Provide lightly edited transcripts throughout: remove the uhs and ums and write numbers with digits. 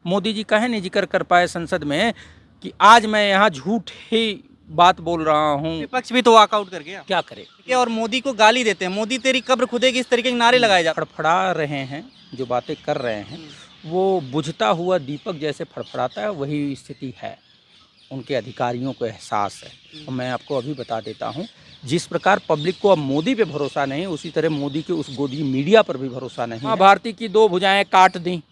मोदी जी काहे नहीं जिक्र कर पाए संसद में कि आज मैं यहाँ झूठ ही बात बोल रहा हूँ। विपक्ष भी तो वॉकआउट कर गया, क्या करे, ठीक है, और मोदी को गाली देते हैं, मोदी तेरी कब्र खुदेगी, इस तरीके के नारे लगाए जाते फड़फड़ा रहे हैं, जो बातें कर रहे हैं वो बुझता हुआ दीपक जैसे फड़फड़ाता है, वही स्थिति है। उनके अधिकारियों को एहसास है। और मैं आपको अभी बता देता हूँ, जिस प्रकार पब्लिक को अब मोदी पे भरोसा नहीं, उसी तरह मोदी के उस गोदी मीडिया पर भी भरोसा नहीं है। भारती की 2 भुजाएं काट दी।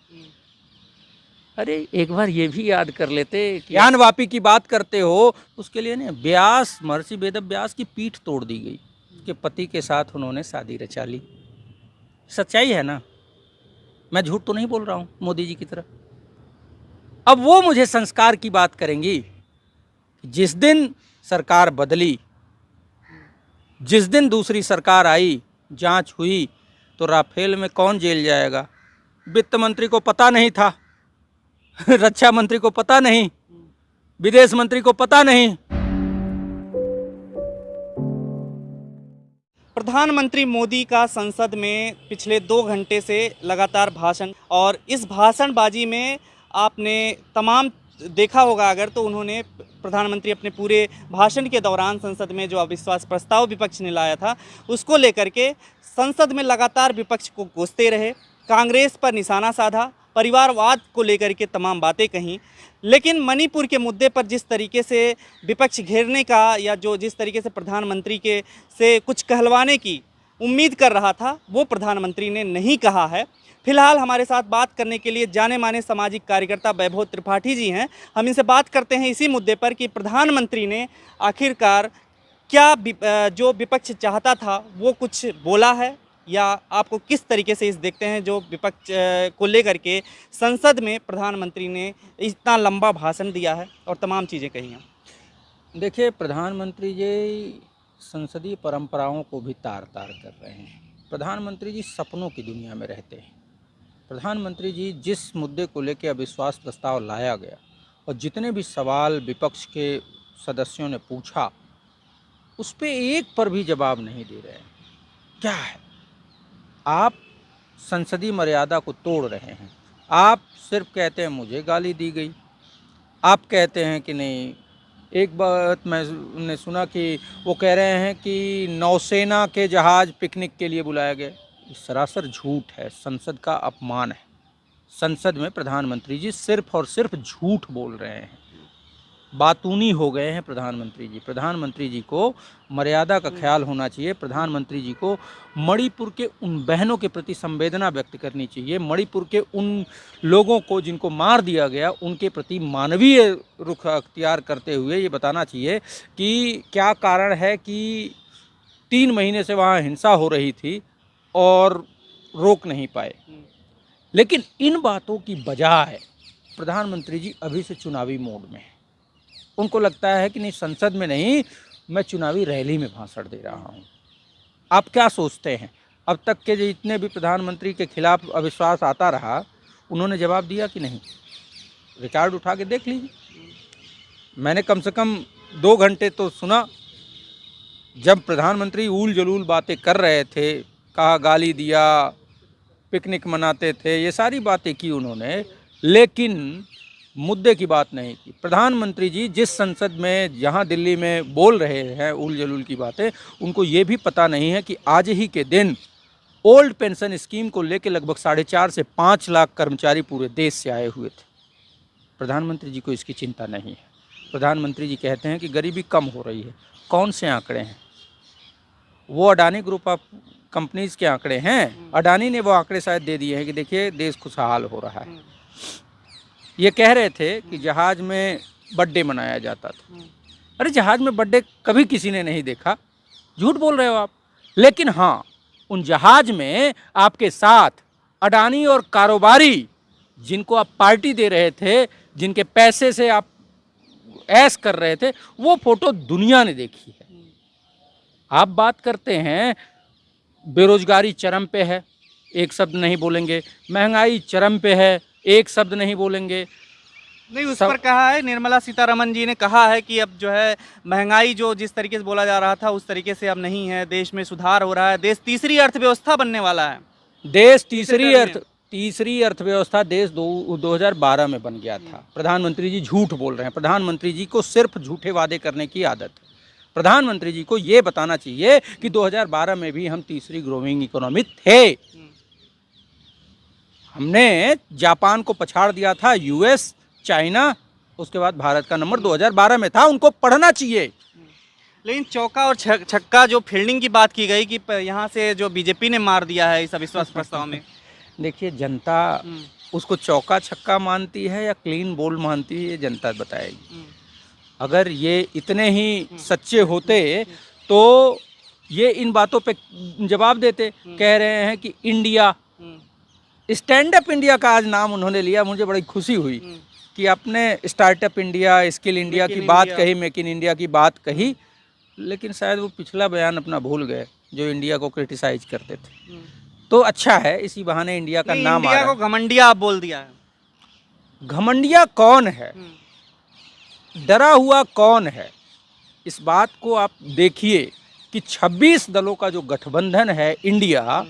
अरे एक बार ये भी याद कर लेते, ज्ञान वापी की बात करते हो, उसके लिए नहीं, व्यास, महर्षि वेद व्यास की पीठ तोड़ दी गई, उसके पति के साथ उन्होंने शादी रचा ली। सच्चाई है ना, मैं झूठ तो नहीं बोल रहा हूँ मोदी जी की तरह। अब वो मुझे संस्कार की बात करेंगी। जिस दिन सरकार बदली, जिस दिन दूसरी सरकार आई, जांच हुई, तो राफेल में कौन जेल जाएगा? वित्त मंत्री को पता नहीं था, रक्षा मंत्री को पता नहीं, विदेश मंत्री को पता नहीं। प्रधानमंत्री मोदी का संसद में पिछले 2 घंटे से लगातार भाषण, और इस भाषणबाजी में आपने तमाम देखा होगा अगर, तो उन्होंने प्रधानमंत्री अपने पूरे भाषण के दौरान संसद में जो अविश्वास प्रस्ताव विपक्ष ने लाया था उसको लेकर के संसद में लगातार विपक्ष को कोसते रहे, कांग्रेस पर निशाना साधा, परिवारवाद को लेकर के तमाम बातें कहीं। लेकिन मणिपुर के मुद्दे पर जिस तरीके से विपक्ष घेरने का, या जो जिस तरीके से प्रधानमंत्री के से कुछ कहलवाने की उम्मीद कर रहा था, वो प्रधानमंत्री ने नहीं कहा है। फिलहाल हमारे साथ बात करने के लिए जाने माने सामाजिक कार्यकर्ता वैभव त्रिपाठी जी हैं। हम इनसे बात करते हैं इसी मुद्दे पर कि प्रधानमंत्री ने आखिरकार क्या जो विपक्ष चाहता था वो कुछ बोला है, या आपको किस तरीके से इस देखते हैं जो विपक्ष को लेकर के संसद में प्रधानमंत्री ने इतना लंबा भाषण दिया है और तमाम चीज़ें कही हैं। देखिए, प्रधानमंत्री जी संसदीय परंपराओं को भी तार तार कर रहे हैं। प्रधानमंत्री जी सपनों की दुनिया में रहते हैं। प्रधानमंत्री जी जिस मुद्दे को लेकर अविश्वास प्रस्ताव लाया गया और जितने भी सवाल विपक्ष के सदस्यों ने पूछा, उस पर एक पर भी जवाब नहीं दे रहे हैं। क्या है, आप संसदीय मर्यादा को तोड़ रहे हैं। आप सिर्फ कहते हैं मुझे गाली दी गई, आप कहते हैं कि नहीं। एक बात मैंने सुना कि वो कह रहे हैं कि नौसेना के जहाज़ पिकनिक के लिए बुलाया गया। ये सरासर झूठ है, संसद का अपमान है। संसद में प्रधानमंत्री जी सिर्फ और सिर्फ झूठ बोल रहे हैं, बातूनी हो गए हैं प्रधानमंत्री जी। प्रधानमंत्री जी को मर्यादा का ख्याल होना चाहिए। प्रधानमंत्री जी को मणिपुर के उन बहनों के प्रति संवेदना व्यक्त करनी चाहिए। मणिपुर के उन लोगों को जिनको मार दिया गया, उनके प्रति मानवीय रुख अख्तियार करते हुए ये बताना चाहिए कि क्या कारण है कि 3 महीने से वहाँ हिंसा हो रही थी और रोक नहीं पाए। लेकिन इन बातों की बजाय प्रधानमंत्री जी अभी से चुनावी मोड में हैं। उनको लगता है कि नहीं, संसद में नहीं, मैं चुनावी रैली में भाषण दे रहा हूँ। आप क्या सोचते हैं, अब तक के जितने भी प्रधानमंत्री के खिलाफ अविश्वास आता रहा, उन्होंने जवाब दिया कि नहीं? रिकॉर्ड उठा के देख लीजिए। मैंने कम से कम 2 घंटे तो सुना। जब प्रधानमंत्री ऊल जलूल बातें कर रहे थे, कहा गाली दिया, पिकनिक मनाते थे, ये सारी बातें की उन्होंने, लेकिन मुद्दे की बात नहीं की। प्रधानमंत्री जी जिस संसद में, जहां दिल्ली में बोल रहे हैं ऊल जलूल की बातें, उनको ये भी पता नहीं है कि आज ही के दिन ओल्ड पेंशन स्कीम को लेकर लगभग 4.5 से 5 लाख कर्मचारी पूरे देश से आए हुए थे। प्रधानमंत्री जी को इसकी चिंता नहीं है। प्रधानमंत्री जी कहते हैं कि गरीबी कम हो रही है। कौन से आंकड़े हैं? वो अडानी ग्रुप ऑफ कंपनीज के आंकड़े हैं। अडानी ने वो आंकड़े शायद दे दिए हैं कि देखिए देश खुशहाल हो रहा है। ये कह रहे थे कि जहाज़ में बर्थडे मनाया जाता था। अरे जहाज़ में बर्थडे कभी किसी ने नहीं देखा, झूठ बोल रहे हो आप। लेकिन हाँ, उन जहाज़ में आपके साथ अडानी और कारोबारी जिनको आप पार्टी दे रहे थे, जिनके पैसे से आप ऐश कर रहे थे, वो फोटो दुनिया ने देखी है। आप बात करते हैं बेरोजगारी चरम पे है, एक शब्द नहीं बोलेंगे। महंगाई चरम पे है, एक शब्द नहीं बोलेंगे। नहीं, उस पर कहा है, निर्मला सीतारमण जी ने कहा है कि अब जो है महंगाई जो जिस तरीके से बोला जा रहा था उस तरीके से अब नहीं है, देश में सुधार हो रहा है, देश तीसरी अर्थव्यवस्था बनने वाला है। देश तीसरी तीसरी अर्थव्यवस्था देश 2012 में बन गया था। प्रधानमंत्री जी झूठ बोल रहे हैं। प्रधानमंत्री जी को सिर्फ झूठे वादे करने की आदत है। प्रधानमंत्री जी को ये बताना चाहिए कि 2012 में भी हम तीसरी ग्रोइंग इकोनॉमी थे। हमने जापान को पछाड़ दिया था, यूएस, चाइना, उसके बाद भारत का नंबर 2012 में था। उनको पढ़ना चाहिए। लेकिन चौका और छक्का जो फील्डिंग की बात की गई कि यहाँ से जो बीजेपी ने मार दिया है इस अविश्वास प्रस्ताव में, देखिए, जनता उसको चौका छक्का मानती है या क्लीन बोल्ड मानती है, ये जनता बताएगी। अगर ये इतने ही सच्चे होते तो ये इन बातों पे जवाब देते। कह रहे हैं कि इंडिया, स्टैंड अप इंडिया का आज नाम उन्होंने लिया। मुझे बड़ी खुशी हुई कि आपने स्टार्टअप इंडिया, स्किल इंडिया की बात कही, मेक इन इंडिया की बात कही, लेकिन शायद वो पिछला बयान अपना भूल गए जो इंडिया को क्रिटिसाइज करते थे। तो अच्छा है, इसी बहाने इंडिया का नाम आ रहा है। इंडिया को घमंडिया आप बोल दिया है। घमंडिया कौन है, डरा हुआ कौन है? इस बात को आप देखिए कि 26 दलों का जो गठबंधन है इंडिया,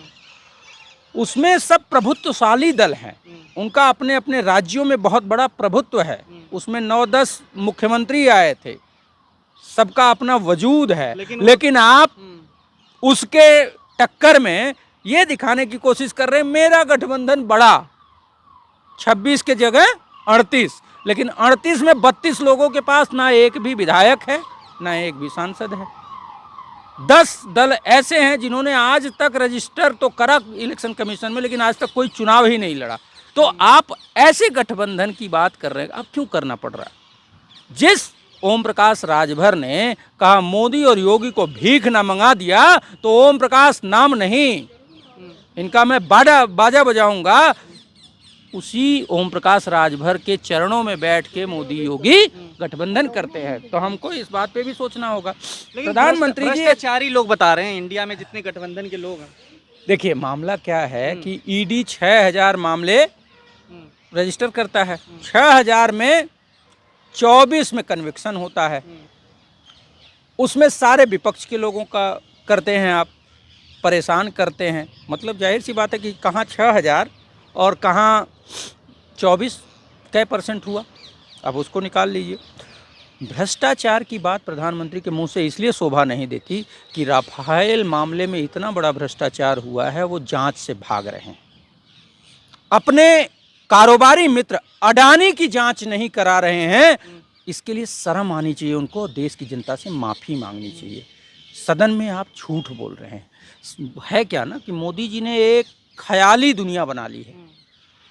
उसमें सब प्रभुत्वशाली दल हैं। उनका अपने अपने राज्यों में बहुत बड़ा प्रभुत्व है। उसमें 9-10 मुख्यमंत्री आए थे, सबका अपना वजूद है। लेकिन आप उसके टक्कर में ये दिखाने की कोशिश कर रहे हैं मेरा गठबंधन बड़ा। 26 के जगह 38, लेकिन 38 में 32 लोगों के पास ना एक भी विधायक है, ना एक भी सांसद है। 10 दल ऐसे हैं जिन्होंने आज तक रजिस्टर तो करा इलेक्शन कमीशन में, लेकिन आज तक कोई चुनाव ही नहीं लड़ा। तो आप ऐसे गठबंधन की बात कर रहे हैं, अब क्यों करना पड़ रहा है? जिस ओम प्रकाश राजभर ने कहा मोदी और योगी को भीख ना मंगा दिया, तो ओम प्रकाश नाम नहीं, इनका मैं बाजा बजाऊंगा। उसी ओम प्रकाश राजभर के चरणों में बैठ के मोदी योगी गठबंधन करते हैं। तो हमको इस बात पे भी सोचना होगा। प्रधानमंत्री जी, भ्रष्टाचारी लोग बता रहे हैं इंडिया में जितने गठबंधन के लोग हैं। देखिए, मामला क्या है कि ईडी 6000 मामले रजिस्टर करता है। 6000 में 24 में कन्विक्शन होता है। उसमें सारे विपक्ष के लोगों का करते हैं, आप परेशान करते हैं। मतलब जाहिर सी बात है कि कहाँ 6000 और कहाँ 24, कै % हुआ? अब उसको निकाल लीजिए। भ्रष्टाचार की बात प्रधानमंत्री के मुंह से इसलिए शोभा नहीं देती कि राफेल मामले में इतना बड़ा भ्रष्टाचार हुआ है, वो जांच से भाग रहे हैं। अपने कारोबारी मित्र अडानी की जांच नहीं करा रहे हैं, इसके लिए शर्म आनी चाहिए उनको। देश की जनता से माफ़ी मांगनी चाहिए। सदन में आप झूठ बोल रहे हैं। है क्या ना कि मोदी जी ने एक ख्याली दुनिया बना ली है।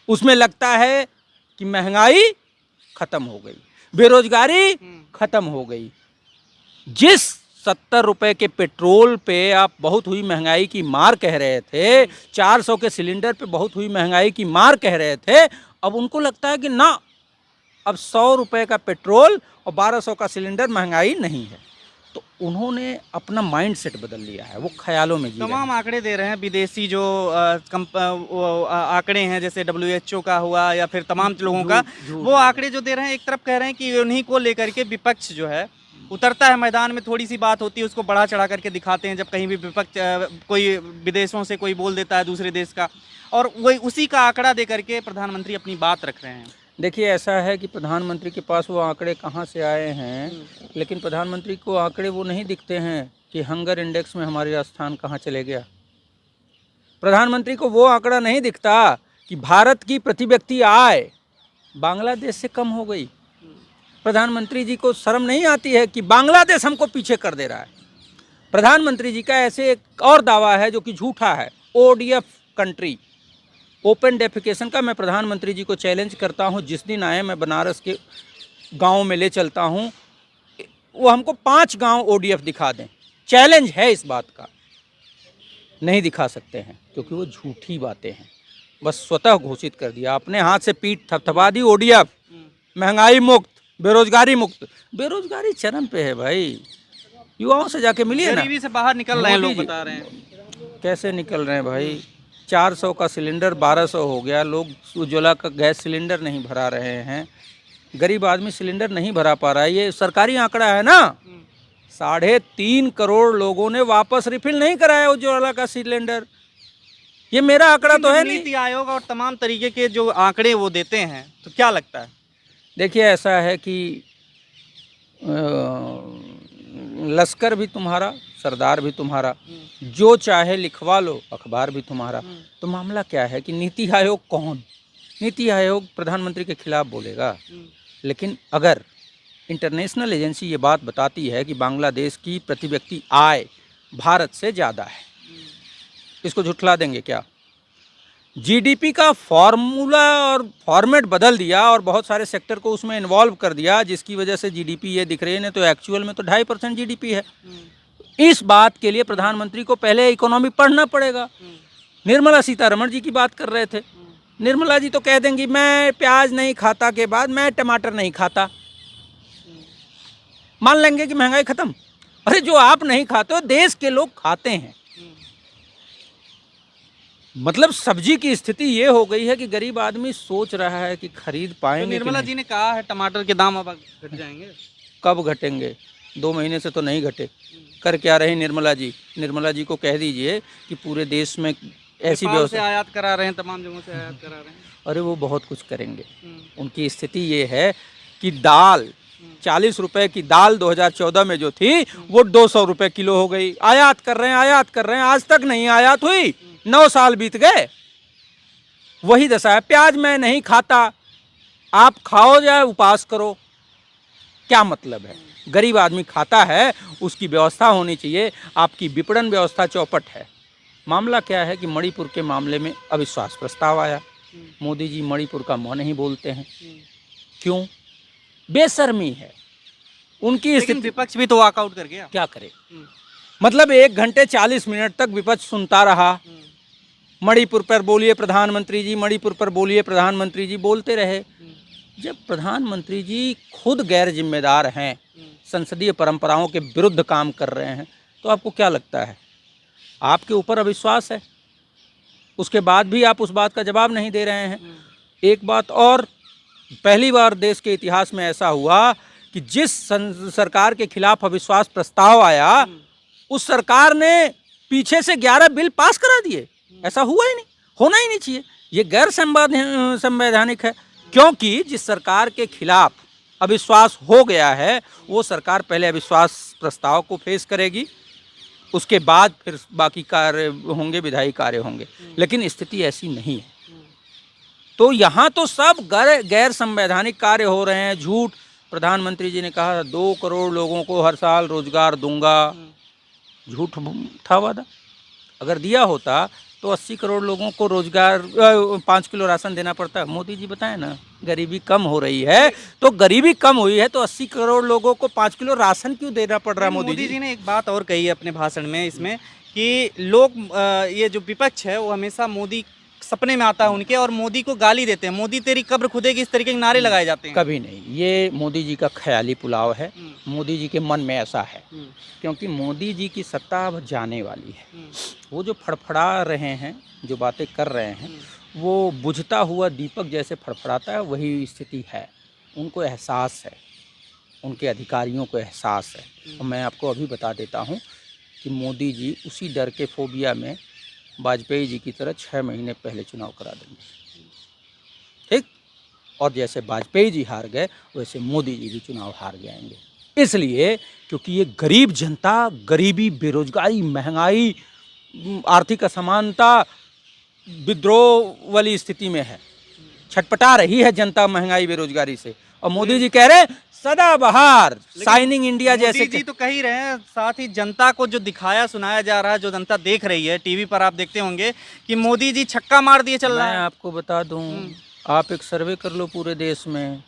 उसमें लगता है कि महंगाई खत्म हो गई, बेरोजगारी खत्म हो गई। जिस 70 रुपए के पेट्रोल पे आप बहुत हुई महंगाई की मार कह रहे थे, 400 के सिलेंडर पे बहुत हुई महंगाई की मार कह रहे थे, अब उनको लगता है कि ना, अब 100 रुपए का पेट्रोल और 1200 का सिलेंडर महंगाई नहीं है। तो उन्होंने अपना माइंड सेट बदल लिया है, वो ख्यालों में जी रहे हैं। तमाम आंकड़े दे रहे हैं विदेशी जो आंकड़े हैं, जैसे WHO का हुआ या फिर तमाम लोगों का, वो आंकड़े जो दे रहे हैं, एक तरफ कह रहे हैं कि उन्हीं को लेकर के विपक्ष जो है उतरता है मैदान में। थोड़ी सी बात होती है उसको बढ़ा चढ़ा करके दिखाते हैं। जब कहीं भी विपक्ष कोई विदेशों से कोई बोल देता है दूसरे देश का, और वही उसी का आंकड़ा दे करके प्रधानमंत्री अपनी बात रख रहे हैं। देखिए, ऐसा है कि प्रधानमंत्री के पास वो आंकड़े कहाँ से आए हैं, लेकिन प्रधानमंत्री को आंकड़े वो नहीं दिखते हैं कि हंगर इंडेक्स में हमारा स्थान कहाँ चले गया। प्रधानमंत्री को वो आंकड़ा नहीं दिखता कि भारत की प्रति व्यक्ति आय बांग्लादेश से कम हो गई। प्रधानमंत्री जी को शर्म नहीं आती है कि बांग्लादेश हमको पीछे कर दे रहा है। प्रधानमंत्री जी का ऐसे एक और दावा है जो कि झूठा है, ODF कंट्री, ओपन डेफिकेशन का। मैं प्रधानमंत्री जी को चैलेंज करता हूं, जिस दिन आए मैं बनारस के गांव में ले चलता हूं, वो हमको 5 गांव ODF दिखा दें। चैलेंज है इस बात का। नहीं दिखा सकते हैं क्योंकि वो झूठी बातें हैं। बस स्वतः घोषित कर दिया, अपने हाथ से पीठ थपथपा दी। ODF महंगाई मुक्त, बेरोजगारी मुक्त। बेरोजगारी चरम पे है भाई, युवाओं से जाके मिलिए ना। गरीबी से बाहर निकल रहे हैं लोग, बता रहे हैं। कैसे निकल रहे हैं भाई? 400 का सिलेंडर 1200 हो गया। लोग उज्ज्वला का गैस सिलेंडर नहीं भरा रहे हैं। गरीब आदमी सिलेंडर नहीं भरा पा रहा है। ये सरकारी आंकड़ा है ना। 3.5 करोड़ लोगों ने वापस रिफिल नहीं कराया उज्ज्वला का सिलेंडर। ये मेरा आंकड़ा तो है नहीं। नीति आयोग और तमाम तरीके के जो आंकड़े वो देते हैं, तो क्या लगता है? देखिए ऐसा है कि लश्कर भी तुम्हारा, सरदार भी तुम्हारा, जो चाहे लिखवा लो, अखबार भी तुम्हारा। तो मामला क्या है कि नीति आयोग कौन? नीति आयोग प्रधानमंत्री के खिलाफ बोलेगा, लेकिन अगर इंटरनेशनल एजेंसी ये बात बताती है कि बांग्लादेश की प्रति व्यक्ति आय भारत से ज़्यादा है, इसको झुठला देंगे क्या? जीडीपी का फॉर्मूला और फॉर्मेट बदल दिया और बहुत सारे सेक्टर को उसमें इन्वॉल्व कर दिया, जिसकी वजह से जीडीपी ये दिख रही है, नहीं तो एक्चुअल में तो 2.5% जीडीपी है। इस बात के लिए प्रधानमंत्री को पहले इकोनॉमी पढ़ना पड़ेगा। निर्मला सीतारमण जी की बात कर रहे थे, निर्मला जी तो कह देंगी मैं प्याज नहीं खाता के बाद मैं टमाटर नहीं खाता, मान लेंगे कि महंगाई खत्म। अरे जो आप नहीं खाते हो देश के लोग खाते हैं। मतलब सब्जी की स्थिति ये हो गई है कि गरीब आदमी सोच रहा है कि खरीद पाएंगे। तो निर्मला जी ने कहा है टमाटर के दाम अब घट जाएंगे। कब घटेंगे? 2 महीने से तो नहीं घटे। कर क्या रही निर्मला जी? निर्मला जी को कह दीजिए कि पूरे देश में ऐसी व्यवस्था आयात करा रहे हैं, तमाम जगहों से आयात करा रहे हैं। अरे वो बहुत कुछ करेंगे। उनकी स्थिति ये है कि दाल 40 रुपए की दाल 2014 में जो थी वो 200 रुपए किलो हो गई। आयात कर रहे हैं, आयात कर रहे हैं, आज तक नहीं आयात हुई। 9 साल बीत गए, वही दशा है। प्याज मैं नहीं खाता, आप खाओ या उपवास करो, क्या मतलब है? गरीब आदमी खाता है, उसकी व्यवस्था होनी चाहिए। आपकी विपणन व्यवस्था चौपट है। मामला क्या है कि मणिपुर के मामले में अविश्वास प्रस्ताव आया। मोदी जी मणिपुर का मुँह नहीं बोलते हैं, क्यों? बेशर्मी है उनकी स्थिति। विपक्ष भी तो वॉकआउट कर गया, क्या करे? मतलब 1 घंटे 40 मिनट तक विपक्ष सुनता रहा। मणिपुर पर बोलिए प्रधानमंत्री जी, मणिपुर पर बोलिए प्रधानमंत्री जी, बोलते रहे। जब प्रधानमंत्री जी खुद गैर जिम्मेदार हैं, संसदीय परंपराओं के विरुद्ध काम कर रहे हैं, तो आपको क्या लगता है? आपके ऊपर अविश्वास है, उसके बाद भी आप उस बात का जवाब नहीं दे रहे हैं। एक बात और, पहली बार देश के इतिहास में ऐसा हुआ कि जिस सरकार के खिलाफ अविश्वास प्रस्ताव आया, उस सरकार ने पीछे से 11 बिल पास करा दिए। ऐसा हुआ ही नहीं, होना ही नहीं चाहिए। ये गैर संवैधानिक है, क्योंकि जिस सरकार के खिलाफ अविश्वास हो गया है वो सरकार पहले अविश्वास प्रस्ताव को फेस करेगी, उसके बाद फिर बाकी कार्य होंगे, विधायी कार्य होंगे। लेकिन स्थिति ऐसी नहीं है। तो यहाँ तो सब गैर संवैधानिक कार्य हो रहे हैं। झूठ, प्रधानमंत्री जी ने कहा 2 करोड़ लोगों को हर साल रोजगार दूंगा, झूठ था वादा। अगर दिया होता तो 80 करोड़ लोगों को रोजगार 5 किलो राशन देना पड़ता। मोदी जी बताएं ना, गरीबी कम हो रही है, तो गरीबी कम हुई है तो 80 करोड़ लोगों को 5 किलो राशन क्यों देना पड़ रहा है? मोदी जी ने एक बात और कही है अपने भाषण में इसमें कि लोग ये जो विपक्ष है वो हमेशा मोदी सपने में आता है उनके, और मोदी को गाली देते हैं। मोदी तेरी कब्र खुदेगी, इस तरीके के नारे लगाए जाते हैं। कभी नहीं, ये मोदी जी का ख्याली पुलाव है। मोदी जी के मन में ऐसा है, क्योंकि मोदी जी की सत्ता अब जाने वाली है। वो जो फड़फड़ा रहे हैं, जो बातें कर रहे हैं, वो बुझता हुआ दीपक जैसे फड़फड़ाता है, वही स्थिति है। उनको एहसास है, उनके अधिकारियों को एहसास है। और मैं आपको अभी बता देता हूँ कि मोदी जी उसी डर के फोबिया में वाजपेयी जी की तरह 6 महीने पहले चुनाव करा देंगे, ठीक? और जैसे वाजपेयी जी हार गए, वैसे मोदी जी भी चुनाव हार जाएंगे। इसलिए क्योंकि ये गरीब जनता गरीबी, बेरोजगारी, महंगाई, आर्थिक असमानता, विद्रोह वाली स्थिति में है। छटपटा रही है जनता महंगाई, बेरोजगारी से। और मोदी जी कह रहे हैं सदाबहार, शाइनिंग इंडिया जैसे। मोदी जी तो कह ही रहे हैं, साथ ही जनता को जो दिखाया सुनाया जा रहा है, जो जनता देख रही है टीवी पर, आप देखते होंगे कि मोदी जी छक्का मार दिए चल रहा है। मैं आपको बता दूं, आप एक सर्वे कर लो पूरे देश में,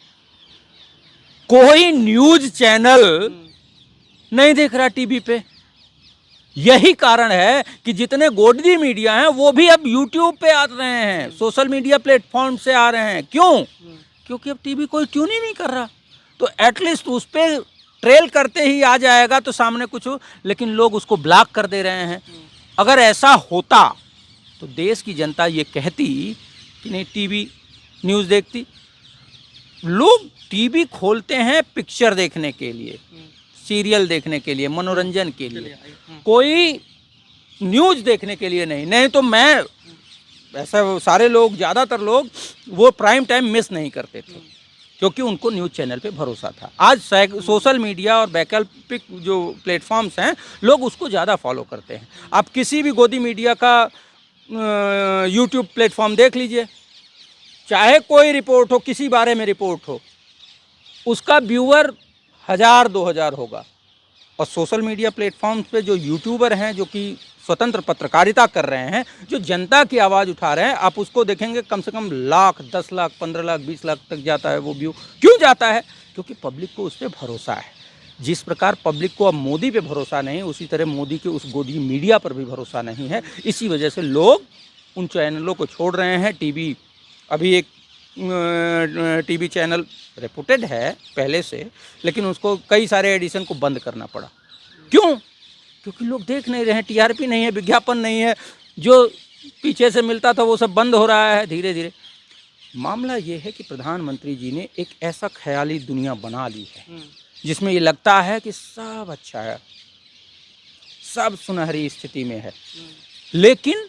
कोई न्यूज चैनल नहीं देख रहा टीवी पे। यही कारण है कि जितने गोदी मीडिया हैं वो भी अब यूट्यूब पे आ रहे हैं, सोशल मीडिया प्लेटफॉर्म से आ रहे हैं। क्यों? क्योंकि अब टीवी कोई ट्यून ही नहीं कर रहा। तो एटलीस्ट उस पर ट्रेल करते ही आ जाएगा तो सामने कुछ हो, लेकिन लोग उसको ब्लॉक कर दे रहे हैं। अगर ऐसा होता तो देश की जनता ये कहती कि नहीं टीवी न्यूज़ देखती। लोग टीवी खोलते हैं पिक्चर देखने के लिए, सीरियल देखने के लिए, मनोरंजन के लिए, कोई न्यूज़ देखने के लिए नहीं। नहीं तो मैं ऐसा सारे लोग, ज़्यादातर लोग वो प्राइम टाइम मिस नहीं करते थे क्योंकि उनको न्यूज़ चैनल पे भरोसा था। आज सोशल मीडिया और वैकल्पिक जो प्लेटफॉर्म्स हैं, लोग उसको ज़्यादा फॉलो करते हैं। आप किसी भी गोदी मीडिया का यूट्यूब प्लेटफॉर्म देख लीजिए, चाहे कोई रिपोर्ट हो, किसी बारे में रिपोर्ट हो, उसका व्यूअर 1000-2000 होगा। और सोशल मीडिया प्लेटफॉर्म्स पे जो यूट्यूबर हैं, जो कि स्वतंत्र पत्रकारिता कर रहे हैं, जो जनता की आवाज़ उठा रहे हैं, आप उसको देखेंगे कम से कम लाख, 10 लाख, 15 लाख, 20 लाख तक जाता है वो व्यू। क्यों जाता है? क्योंकि पब्लिक को उस पर भरोसा है। जिस प्रकार पब्लिक को अब मोदी पे भरोसा नहीं, उसी तरह मोदी के उस गोदी मीडिया पर भी भरोसा नहीं है। इसी वजह से लोग उन चैनलों को छोड़ रहे हैं। टीवी, अभी एक टीवी चैनल रेपुटेड है पहले से, लेकिन उसको कई सारे एडिशन को बंद करना पड़ा। क्यों? क्योंकि लोग देख नहीं रहे हैं, टीआरपी नहीं है, विज्ञापन नहीं है, जो पीछे से मिलता था वो सब बंद हो रहा है धीरे धीरे। मामला ये है कि प्रधानमंत्री जी ने एक ऐसा ख्याली दुनिया बना ली है जिसमें ये लगता है कि सब अच्छा है, सब सुनहरी स्थिति में है। लेकिन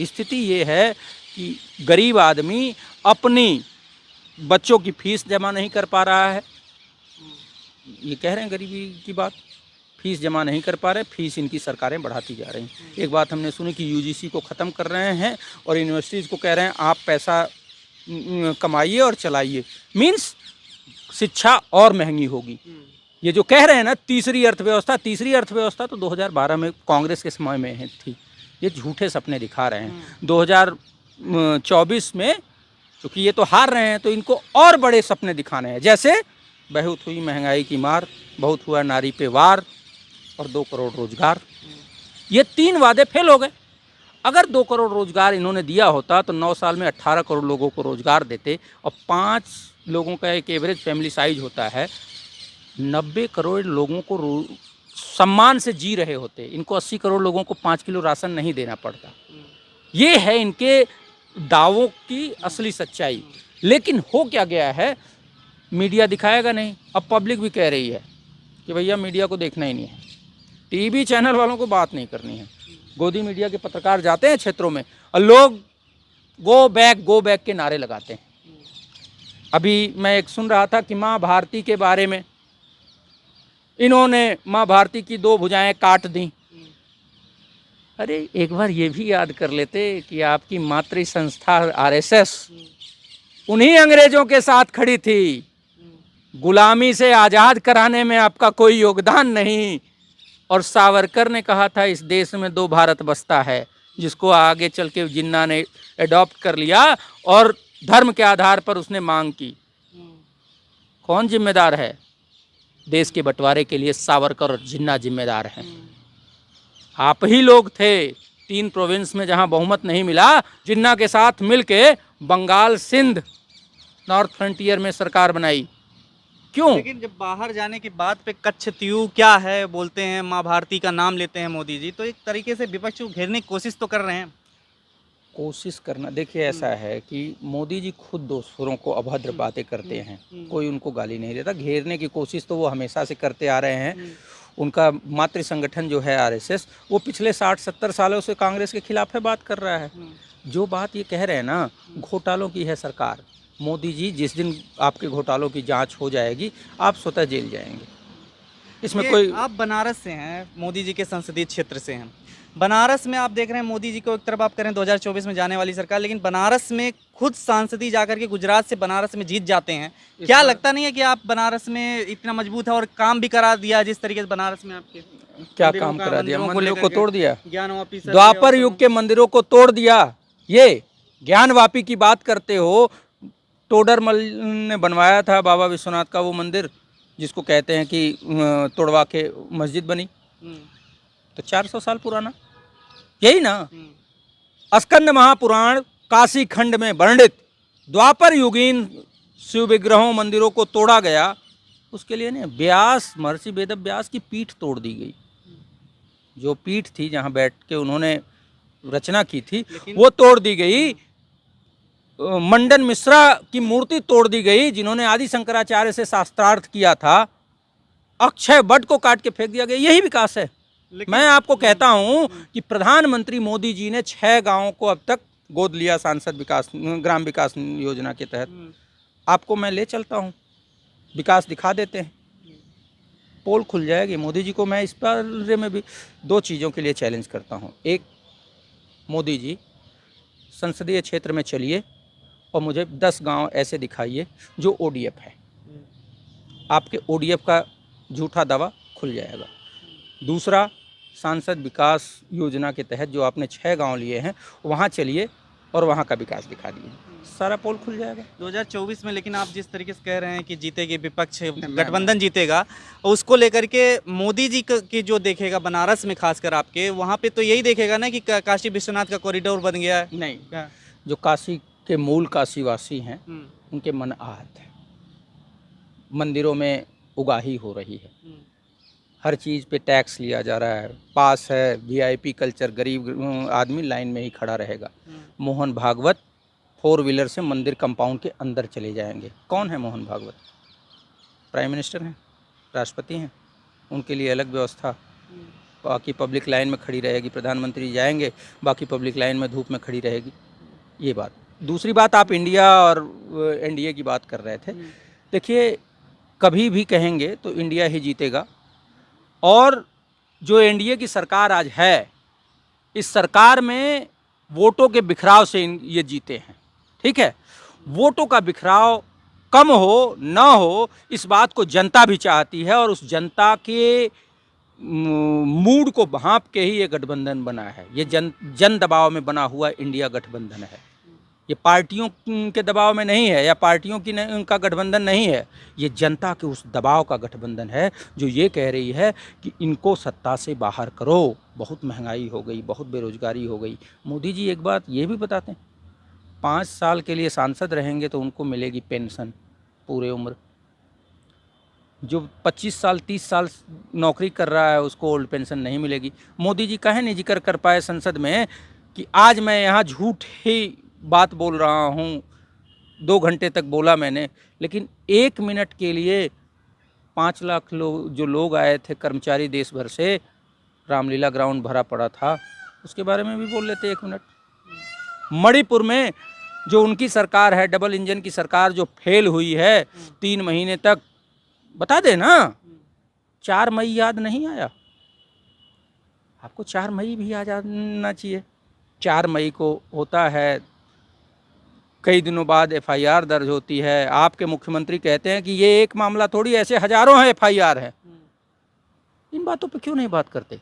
स्थिति ये है कि गरीब आदमी अपनी बच्चों की फीस जमा नहीं कर पा रहा है। ये कह रहे हैं गरीबी की बात, फीस जमा नहीं कर पा रहे, फीस इनकी सरकारें बढ़ाती जा रही हैं। एक बात हमने सुनी कि यूजीसी को ख़त्म कर रहे हैं और यूनिवर्सिटीज़ को कह रहे हैं आप पैसा कमाइए और चलाइए। मीन्स शिक्षा और महंगी होगी। ये जो कह रहे हैं ना तीसरी अर्थव्यवस्था तो 2012 में कांग्रेस के समय में थी। ये झूठे सपने दिखा रहे हैं। 2024 में क्योंकि ये तो हार रहे हैं, तो इनको और बड़े सपने दिखाने हैं। जैसे बहुत हुई महंगाई की मार, बहुत हुआ नारी पे वार और 2 करोड़ रोजगार। ये 3 वादे फेल हो गए। अगर 2 करोड़ रोजगार इन्होंने दिया होता तो 9 साल में 18 करोड़ लोगों को रोजगार देते और 5 लोगों का एक एवरेज फैमिली साइज होता है, 90 करोड़ लोगों को सम्मान से जी रहे होते। इनको 80 करोड़ लोगों को 5 किलो राशन नहीं देना पड़ता। ये है इनके दावों की असली सच्चाई। लेकिन हो क्या गया है, मीडिया दिखाएगा नहीं। अब पब्लिक भी कह रही है कि भैया मीडिया को देखना ही नहीं है, टीवी चैनल वालों को बात नहीं करनी है। गोदी मीडिया के पत्रकार जाते हैं क्षेत्रों में और लोग गो बैक के नारे लगाते हैं। अभी मैं एक सुन रहा था कि माँ भारती के बारे में, इन्होंने माँ भारती की 2 भुजाएं काट दी। अरे एक बार ये भी याद कर लेते कि आपकी मातृ संस्था आरएसएस उन्हीं अंग्रेजों के साथ खड़ी थी। गुलामी से आज़ाद कराने में आपका कोई योगदान नहीं। और सावरकर ने कहा था इस देश में 2 भारत बसता है, जिसको आगे चल के जिन्ना ने एडॉप्ट कर लिया और धर्म के आधार पर उसने मांग की। कौन जिम्मेदार है? देश के बंटवारे के लिए सावरकर और जिन्ना जिम्मेदार हैं। आप ही लोग थे 3 प्रोविंस में जहां बहुमत नहीं मिला, जिन्ना के साथ मिलके बंगाल, सिंध, नॉर्थ फ्रंटियर में सरकार बनाई। क्यों? लेकिन जब बाहर जाने की बात पे कच्छतीयू क्या है बोलते हैं, माँ भारती का नाम लेते हैं मोदी जी, तो एक तरीके से विपक्ष को घेरने की कोशिश तो कर रहे हैं। कोशिश करना, देखिए ऐसा है कि मोदी जी खुद दूसरों को अभद्र बातें करते हैं, कोई उनको गाली नहीं देता। घेरने की कोशिश तो वो हमेशा से करते आ रहे हैं। उनका मातृ संगठन जो है आरएसएस, वो पिछले 60-70 सालों से कांग्रेस के खिलाफ है बात कर रहा है। जो बात ये कह रहे हैं ना, घोटालों की है सरकार। मोदी जी जिस दिन आपके घोटालों की जांच हो जाएगी, आप स्वतः जेल जाएंगे। इसमें कोई, आप बनारस से हैं, मोदी जी के संसदीय क्षेत्र से हैं। बनारस में आप देख रहे हैं मोदी जी को एक तरफ आप करें 2024 में जाने वाली सरकार, लेकिन बनारस में खुद सांसदी जाकर के गुजरात से बनारस में जीत जाते हैं। क्या लगता नहीं है कि आप बनारस में इतना मजबूत है और काम भी करा दिया जिस तरीके से बनारस में आपके? क्या काम करा दिया? मंदिरों को तोड़ दिया। ज्ञानवापी द्वापर युग के मंदिरों को तोड़ दिया। ये ज्ञानवापी की बात करते हो, टोडरमल ने बनवाया था बाबा विश्वनाथ का वो मंदिर, जिसको कहते हैं कि तोड़वा के मस्जिद बनी, तो 400 साल पुराना। यही ना स्कंद महापुराण काशी खंड में वर्णित द्वापर युगीन शिव विग्रहों मंदिरों को तोड़ा गया। उसके लिए ने व्यास, महर्षि वेद व्यास की पीठ तोड़ दी गई। जो पीठ थी जहाँ बैठ के उन्होंने रचना की थी वो तोड़ दी गई। मंडन मिश्रा की मूर्ति तोड़ दी गई, जिन्होंने आदि शंकराचार्य से शास्त्रार्थ किया था। अक्षय वट को काट के फेंक दिया गया। यही विकास है। मैं आपको कहता हूं कि प्रधानमंत्री मोदी जी ने 6 गांवों को अब तक गोद लिया सांसद विकास ग्राम विकास योजना के तहत, आपको मैं ले चलता हूँ, विकास दिखा देते हैं, पोल खुल जाएगी। मोदी जी को मैं इस बारे में भी 2 चीज़ों के लिए चैलेंज करता हूँ। एक, मोदी जी संसदीय क्षेत्र में चलिए और मुझे 10 गांव ऐसे दिखाइए जो ODF है, आपके ODF का झूठा दावा खुल जाएगा। दूसरा, सांसद विकास योजना के तहत जो आपने 6 गांव लिए हैं वहाँ चलिए और वहाँ का विकास दिखा दिए, सारा पोल खुल जाएगा। 2024 में लेकिन आप जिस तरीके से कह रहे हैं कि जीतेगी विपक्ष, गठबंधन जीतेगा, उसको लेकर के मोदी जी की जो देखेगा बनारस में खासकर आपके वहाँ पे तो यही देखेगा ना कि काशी विश्वनाथ का कॉरिडोर बन गया है। नहीं, जो काशी के मूल काशीवासी हैं उनके मन आहत है, मंदिरों में उगाही हो रही है, हर चीज़ पे टैक्स लिया जा रहा है, पास है, VIP कल्चर, गरीब आदमी लाइन में ही खड़ा रहेगा। मोहन भागवत 4 व्हीलर से मंदिर कंपाउंड के अंदर चले जाएंगे। कौन है मोहन भागवत? प्राइम मिनिस्टर हैं, राष्ट्रपति हैं, उनके लिए अलग व्यवस्था, बाकी पब्लिक लाइन में खड़ी रहेगी। प्रधानमंत्री जाएंगे, बाकी पब्लिक लाइन में धूप में खड़ी रहेगी। ये बात। दूसरी बात, आप इंडिया और NDA की बात कर रहे थे। देखिए, कभी भी कहेंगे तो इंडिया ही जीतेगा, और जो NDA की सरकार आज है, इस सरकार में वोटों के बिखराव से ये जीते हैं, ठीक है। वोटों का बिखराव कम हो ना हो, इस बात को जनता भी चाहती है, और उस जनता के मूड को भांप के ही ये गठबंधन बना है। ये जन दबाव में बना हुआ इंडिया गठबंधन है, ये पार्टियों के दबाव में नहीं है, या पार्टियों की उनका गठबंधन नहीं है, ये जनता के उस दबाव का गठबंधन है जो ये कह रही है कि इनको सत्ता से बाहर करो, बहुत महंगाई हो गई, बहुत बेरोजगारी हो गई। मोदी जी एक बात ये भी बताते हैं, 5 साल के लिए सांसद रहेंगे तो उनको मिलेगी पेंशन पूरे उम्र। जो 25 साल 30 साल नौकरी कर रहा है उसको ओल्ड पेंशन नहीं मिलेगी। मोदी जी काहे नहीं जिक्र कर पाए संसद में कि आज मैं यहाँ झूठ ही बात बोल रहा हूँ, 2 घंटे तक बोला मैंने, लेकिन 1 मिनट के लिए 5 लाख जो लोग आए थे कर्मचारी देश भर से, रामलीला ग्राउंड भरा पड़ा था, उसके बारे में भी बोल लेते 1 मिनट। मणिपुर में जो उनकी सरकार है, डबल इंजन की सरकार जो फेल हुई है 3 महीने तक, बता दे ना, 4 मई याद नहीं आया आपको? 4 मई भी याद आना चाहिए। 4 मई को होता है, कई दिनों बाद FIR दर्ज होती है, आपके मुख्यमंत्री कहते हैं कि ये एक मामला थोड़ी, ऐसे हजारों हैं FIR है। इन बातों पे क्यों नहीं बात करते?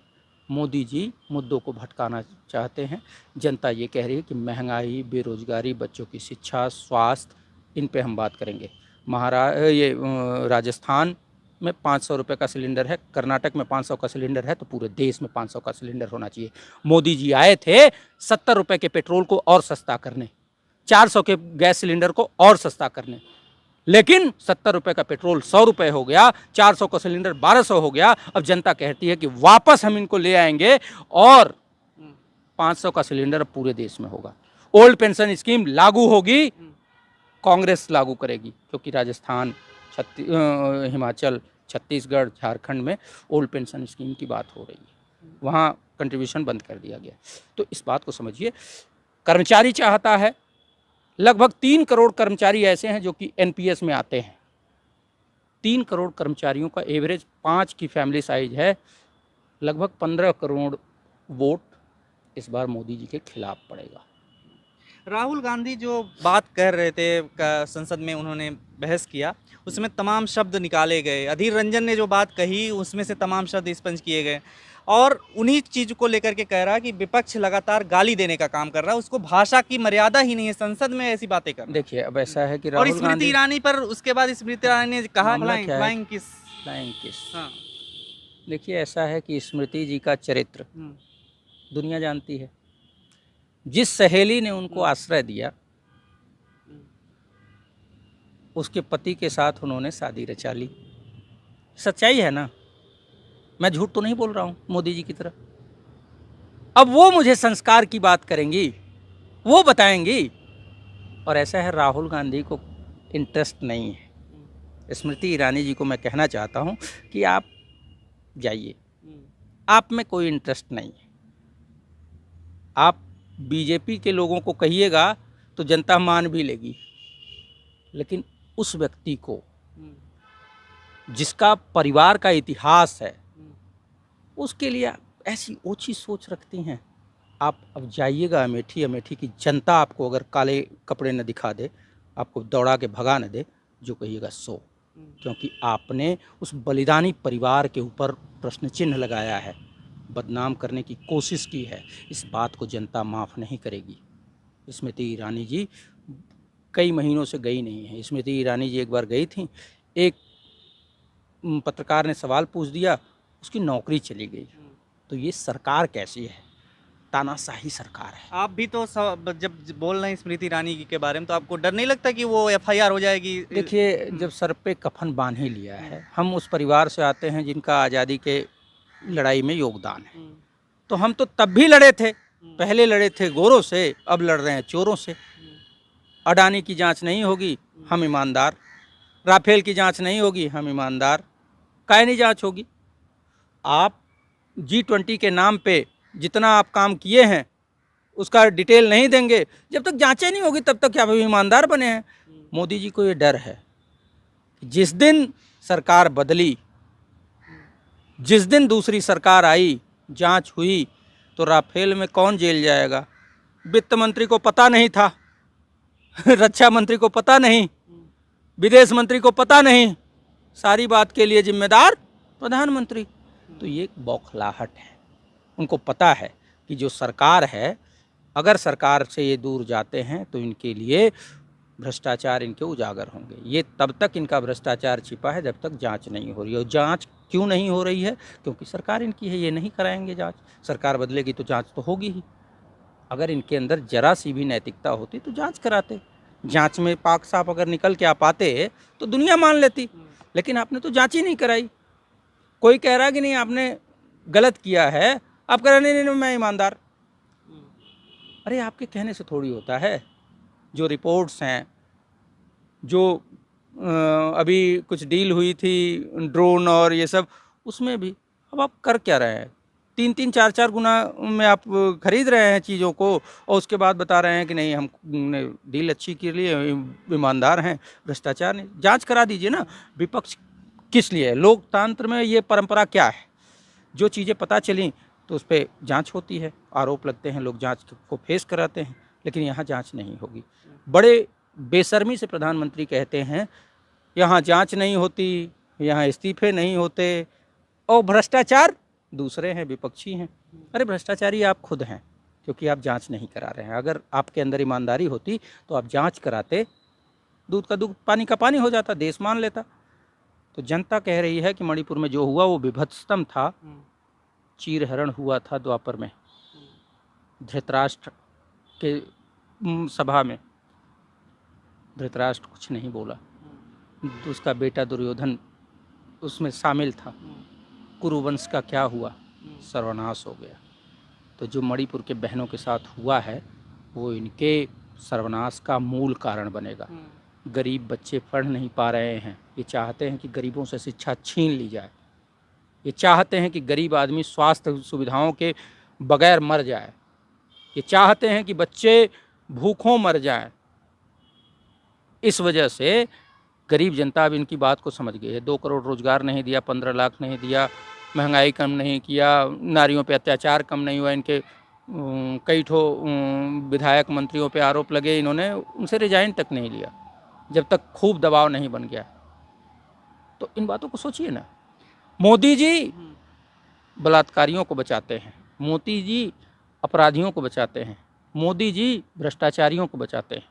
मोदी जी मुद्दों को भटकाना चाहते हैं। जनता ये कह रही है कि महंगाई, बेरोजगारी, बच्चों की शिक्षा, स्वास्थ्य, इन पे हम बात करेंगे। राजस्थान में 500 रुपये का सिलेंडर है, कर्नाटक में 500 का सिलेंडर है, तो पूरे देश में 500 का सिलेंडर होना चाहिए। मोदी जी आए थे 70 रुपये के पेट्रोल को और सस्ता करने, 400 के गैस सिलेंडर को और सस्ता करने, लेकिन 70 रुपये का पेट्रोल 100 रुपये हो गया, 400 का सिलेंडर 1200 हो गया। अब जनता कहती है कि वापस हम इनको ले आएंगे और 500 का सिलेंडर अब पूरे देश में होगा। ओल्ड पेंशन स्कीम लागू होगी, कांग्रेस लागू करेगी, क्योंकि राजस्थान, हिमाचल, छत्तीसगढ़, झारखंड में ओल्ड पेंशन स्कीम की बात हो रही है, वहाँ कंट्रीब्यूशन बंद कर दिया गया। तो इस बात को समझिए, कर्मचारी चाहता है, लगभग 3 करोड़ कर्मचारी ऐसे हैं जो कि NPS में आते हैं। 3 करोड़ कर्मचारियों का एवरेज 5 की फैमिली साइज है, लगभग 15 करोड़ वोट इस बार मोदी जी के खिलाफ पड़ेगा। राहुल गांधी जो बात कर रहे थे संसद में, उन्होंने बहस किया, उसमें तमाम शब्द निकाले गए। अधीर रंजन ने जो बात कही उसमें से तमाम शब्द स्पंज किए गए, और उन्हीं चीज़ को लेकर के कह रहा है कि विपक्ष लगातार गाली देने का काम कर रहा है, उसको भाषा की मर्यादा ही नहीं है संसद में ऐसी बातें करना। देखिए, अब ऐसा है कि और स्मृति ईरानी पर उसके बाद स्मृति ईरानी ने कहा फ्लाइंग किस। हाँ, देखिए, ऐसा है कि स्मृति जी का चरित्र दुनिया जानती है। जिस सहेली ने उनको आश्रय दिया, उसके पति के साथ उन्होंने शादी रचा ली। सच्चाई है ना, मैं झूठ तो नहीं बोल रहा हूँ मोदी जी की तरह। अब वो मुझे संस्कार की बात करेंगी, वो बताएंगी, और ऐसा है राहुल गांधी को इंटरेस्ट नहीं है। स्मृति ईरानी जी को मैं कहना चाहता हूँ कि आप जाइए, आप में कोई इंटरेस्ट नहीं है, आप बीजेपी के लोगों को कहिएगा तो जनता मान भी लेगी, लेकिन उस व्यक्ति को जिसका परिवार का इतिहास है उसके लिए ऐसी ओछी सोच रखती हैं। आप अब जाइएगा अमेठी, अमेठी की जनता आपको अगर काले कपड़े न दिखा दे, आपको दौड़ा के भगा न दे, जो कहिएगा सो, क्योंकि आपने उस बलिदानी परिवार के ऊपर प्रश्न चिन्ह लगाया है, बदनाम करने की कोशिश की है। इस बात को जनता माफ़ नहीं करेगी। स्मृति ईरानी जी कई महीनों से गई नहीं है। स्मृति ईरानी जी एक बार गई थी, एक पत्रकार ने सवाल पूछ दिया, उसकी नौकरी चली गई। तो ये सरकार कैसी है? तानाशाही सरकार है। आप भी तो जब बोल रहे हैं स्मृति ईरानी के बारे में, तो आपको डर नहीं लगता कि वो FIR हो जाएगी? देखिए, जब सर पे कफन बांध ही लिया है, हम उस परिवार से आते हैं जिनका आज़ादी के लड़ाई में योगदान है, तो हम तो तब भी लड़े थे। पहले लड़े थे गोरों से, अब लड़ रहे हैं चोरों से। अडानी की जांच नहीं होगी, हम ईमानदार। राफेल की जांच नहीं होगी, हम ईमानदार। काहे नहीं जांच होगी? आप G20 के नाम पे जितना आप काम किए हैं उसका डिटेल नहीं देंगे, जब तक जांचें नहीं होगी तब तक क्या आप ईमानदार बने हैं? मोदी जी को ये डर है, जिस दिन सरकार बदली, जिस दिन दूसरी सरकार आई, जांच हुई, तो राफेल में कौन जेल जाएगा? वित्त मंत्री को पता नहीं था, रक्षा मंत्री को पता नहीं, विदेश मंत्री को पता नहीं, सारी बात के लिए जिम्मेदार प्रधानमंत्री। तो ये एक बौखलाहट है। उनको पता है कि जो सरकार है, अगर सरकार से ये दूर जाते हैं तो इनके लिए भ्रष्टाचार इनके उजागर होंगे। ये तब तक इनका भ्रष्टाचार छिपा है जब तक जांच नहीं हो रही है। और जांच क्यों नहीं हो रही है? क्योंकि सरकार इनकी है, ये नहीं कराएंगे जांच। सरकार बदलेगी तो जांच तो होगी ही। अगर इनके अंदर जरा सी भी नैतिकता होती तो जांच कराते। जांच में पाक साफ अगर निकल के आप आते तो दुनिया मान लेती, लेकिन आपने तो जांच ही नहीं कराई। कोई कह रहा कि नहीं आपने गलत किया है, आप कह रहे नहीं मैं ईमानदार। अरे आपके कहने से थोड़ी होता है। जो रिपोर्ट्स हैं, जो अभी कुछ डील हुई थी ड्रोन और ये सब, उसमें भी अब आप कर क्या रहे हैं? 3-3, 4-4 गुना में आप खरीद रहे हैं चीज़ों को, और उसके बाद बता रहे हैं कि नहीं हमने डील अच्छी की लिए, ईमानदार हैं, भ्रष्टाचार नहीं। जांच करा दीजिए ना। विपक्ष किस लिए? लोकतंत्र में ये परंपरा क्या है? जो चीज़ें पता चली तो उस पर जांच होती है, आरोप लगते हैं, लोग जांच को फेस कराते हैं, लेकिन यहाँ जांच नहीं होगी। बड़े बेशर्मी से प्रधानमंत्री कहते हैं यहाँ जांच नहीं होती, यहाँ इस्तीफे नहीं होते, और भ्रष्टाचार दूसरे हैं, विपक्षी हैं। अरे भ्रष्टाचारी आप खुद हैं, क्योंकि आप जांच नहीं करा रहे हैं। अगर आपके अंदर ईमानदारी होती तो आप जांच कराते, दूध का दूध पानी का पानी हो जाता, देश मान लेता। तो जनता कह रही है कि मणिपुर में जो हुआ वो विभत्सतम था। चीरहरण हुआ था द्वापर में, धृतराष्ट्र के सभा में। धृतराष्ट्र कुछ नहीं बोला, उसका बेटा दुर्योधन उसमें शामिल था। कुरुवंश का क्या हुआ? सर्वनाश हो गया। तो जो मणिपुर के बहनों के साथ हुआ है वो इनके सर्वनाश का मूल कारण बनेगा। गरीब बच्चे पढ़ नहीं पा रहे हैं, ये चाहते हैं कि गरीबों से शिक्षा छीन ली जाए। ये चाहते हैं कि गरीब आदमी स्वास्थ्य सुविधाओं के बगैर मर जाए। ये चाहते हैं कि बच्चे भूखों मर जाएं। इस वजह से गरीब जनता अब इनकी बात को समझ गई है। 2 करोड़ रोजगार नहीं दिया, 15 लाख नहीं दिया, महंगाई कम नहीं किया, नारियों पे अत्याचार कम नहीं हुआ। इनके कई ठो विधायक मंत्रियों पे आरोप लगे, इन्होंने उनसे रिजाइन तक नहीं लिया जब तक खूब दबाव नहीं बन गया। तो इन बातों को सोचिए ना। मोदी जी बलात्कारियों को बचाते हैं, मोदी जी अपराधियों को बचाते हैं, मोदी जी भ्रष्टाचारियों को बचाते हैं,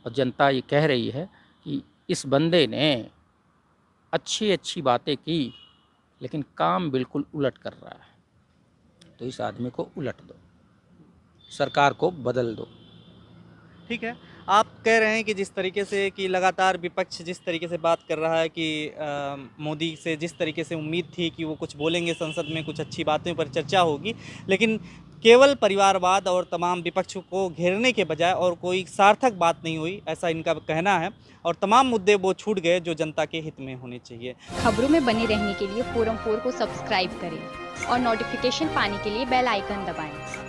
और जनता ये कह रही है कि इस बंदे ने अच्छी अच्छी बातें की लेकिन काम बिल्कुल उलट कर रहा है। तो इस आदमी को उलट दो, सरकार को बदल दो। ठीक है, आप कह रहे हैं कि जिस तरीके से कि लगातार विपक्ष जिस तरीके से बात कर रहा है कि मोदी से जिस तरीके से उम्मीद थी कि वो कुछ बोलेंगे संसद में, कुछ अच्छी बातों पर चर्चा होगी, लेकिन केवल परिवारवाद और तमाम विपक्ष को घेरने के बजाय और कोई सार्थक बात नहीं हुई, ऐसा इनका कहना है। और तमाम मुद्दे वो छूट गए जो जनता के हित में होने चाहिए। खबरों में बने रहने के लिए फोरम 4 को सब्सक्राइब करें और नोटिफिकेशन पाने के लिए बेल आइकन दबाएं।